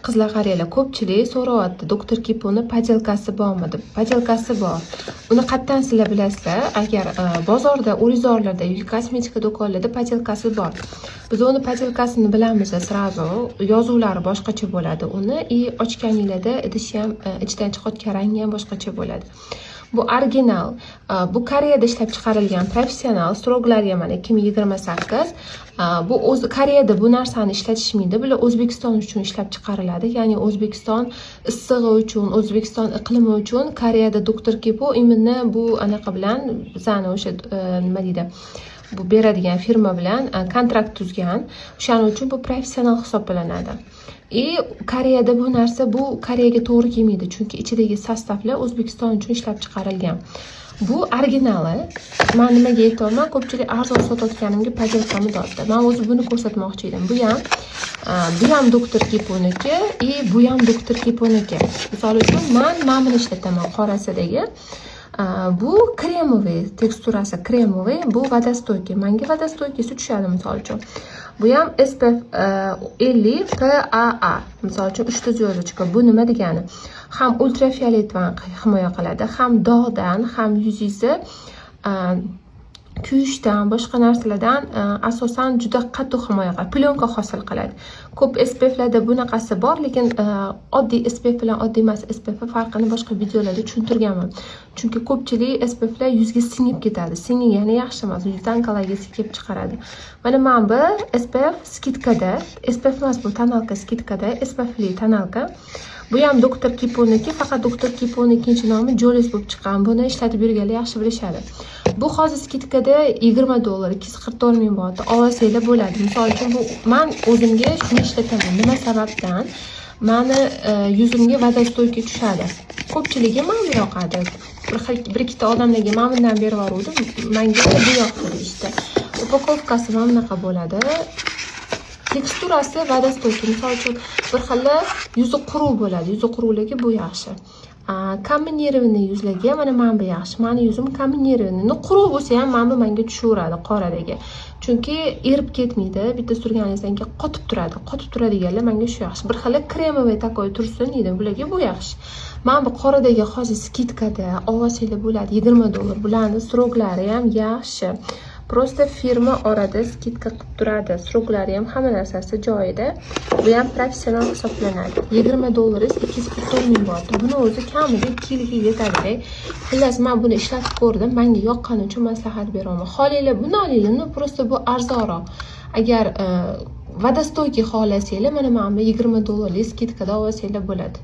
Qizlar qaranglar, ko'pchilik so'rayapti, doktor Kiponi podelkasi bormi deb. Podelkasi bor. Uni qayerdan sizlar bilasizlar? Agar bozorda, urizorlarda, yoki kosmetika do'konlarida podelkasi bor. Biz uni podelkasini bilamiz, srazu yozuvlari boshqacha bo'ladi. Uni ochganinglarda idishi ham, ichidan chiqayotgan rangi ham boshqacha bo'ladi. Bu original, bu Koreyada ishlab chiqarilgan professional stroglariya mana 2028. Bu o'zi Koreyada bu narsani ishlatishmaydi. Bular O'zbekiston uchun ishlab chiqariladi. Ya'ni O'zbekiston issig'i uchun, O'zbekiston iqlimi uchun Koreyada doktor Kipo imini bu anaqa bilan bizani o'sha nima deydi? Bu beradigan firma bilan kontrakt tuzgan. O'shaning uchun bu professional hisoblanadi. Koreyada bu narsa Koreyaga to'g'ri kelmaydi, chunki ichidagi sostavlar O'zbekiston uchun ishlab chiqarilgan. Bu originali. Men nimaga aytayapman? Ko'pchilik arzon sotayotganimga podelkani dodda. Men o'zi buni ko'rsatmoqchi edim. Bu ham doktor Kiponiki, bu ham doktor Kiponiki. Misol uchun men buni ishlataman qorasidagi. Bu kremoviy, teksturasi kremoviy, bu vodostoyki. Menga vodostoykisi tushadi misol uchun. Bu ham SPF 50 PAA. Misol uchun 3 ta yozuvchi. Bu nima degani? Ham ultrafioletdan himoya qiladi, ham dog'dan, ham yuzingizni kuyishdan, boshqa narsalardan asosan juda qattiq himoya qiladi. Plyonka hosil qiladi. Ko'p SPFlarda bunaqasi bor, lekin oddiy SPF bilan oddiy emas SPF farqini boshqa videolarda tushuntirganman. Chunki ko'pchilik SPFlar yuzga singib ketadi. Singigani yaxshi emas, yuzdan kollagen kelib chiqaradi. Mana bu SPF skidkada, SPF emas bu tonalka skidkada, SPFli tonalka. Bu ham doktor Kiponiki, faqat doktor Kiponi ikkinchi nomi Jolis bo'lib chiqqan. Buni ishlatib yurganlar yaxshi bilishadi. Bu hozir skidkada $20, 244 ming baht. Olsanglar bo'ladi. Misol uchun men o'zimga shuni ishlataman. Nima sababdan? Meni yuzimga vodostoyki tushadi. Ko'pchiligiga menga yoqadi. Bir ikkita odamlarga men bundan berib yubordim. Menga bu yoqdi deyishdi. Upakovkasi mana bunaqa bo'ladi. Teksturasi vodostoyki. Misol uchun bir xil yuzi quruq bo'ladi. Yuzi quruqligi bu yaxshi. Kombinirованный yuzlarga mana bu yaxshi. Meni yuzim kombinirованный. Quruq bo'lsa ham menga tushaveradi qoradagi. Chunki erib ketmaydi. Bitta surganingizdan keyin qotib turadi. Qotib turadiganlar menga shu yaxshi. Bir xil kremoviy takoy tursin deydi. Bularga bu yaxshi. Men bu qoradagi hozir skidkada olsanglar bo'ladi $20. Bularning stroglari ham yaxshi. Prosta firma orada skidka qilib turadi. Stroglari ham hamma narsasi joyida. Bu ham professional hisoblanadi. $20 244 ming baht. Buni o'zi kamida 2 yilga yetadi. Xullas men buni ishlatib ko'rdim. Menga yoqqani uchun maslahat beraman. Xolinglar buni olinglar, prosta bu arzonroq. Agar vodostoyki xohlasanglar, mana bu $20 skidkada olsanglar bo'ladi.